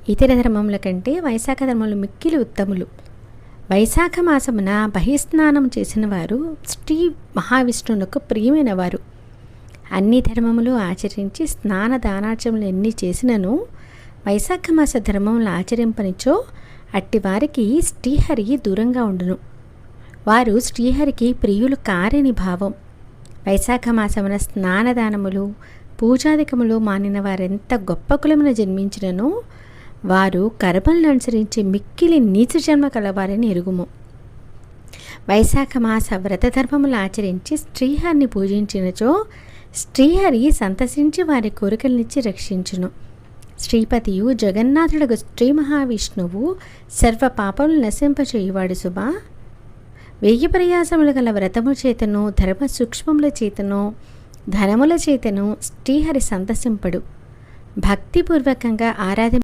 ఇతర ధర్మముల కంటే వైశాఖ ధర్మములు మిక్కిలి ఉత్తములు. వైశాఖ మాసమున బహిస్నానం చేసిన వారు శ్రీ మహావిష్ణువునకు ప్రియమైన వారు. అన్ని ధర్మములు ఆచరించి స్నాన దానాచములు ఎన్ని చేసినను వైశాఖ మాస ధర్మములు ఆచరింపనిచో అట్టివారికి శ్రీహరి దూరంగా ఉండును. వారు శ్రీహరికి ప్రియులు కారని భావం. వైశాఖ మాసమున స్నానదానములు పూజాధికములు మానిన వారెంత గొప్ప కులమున జన్మించినను వారు కర్మలను అనుసరించి మిక్కిలి నీచ జన్మ కలవారని ఎరుగుము. వైశాఖ మాస వ్రతధర్మములు ఆచరించి శ్రీహరిని పూజించినచో శ్రీహరి సంతసించి వారి కోరికలనిచ్చి రక్షించును. శ్రీపతియు జగన్నాథుడగు శ్రీ మహావిష్ణువు సర్వ పాపములు నశింపచేయువాడు సుమా. 1000 ప్రయాసములు గల వ్రతము చేతను ధర్మ సూక్ష్మముల చేతను ధనముల చేతను శ్రీహరి సంతసింపడు. భక్తిపూర్వకంగా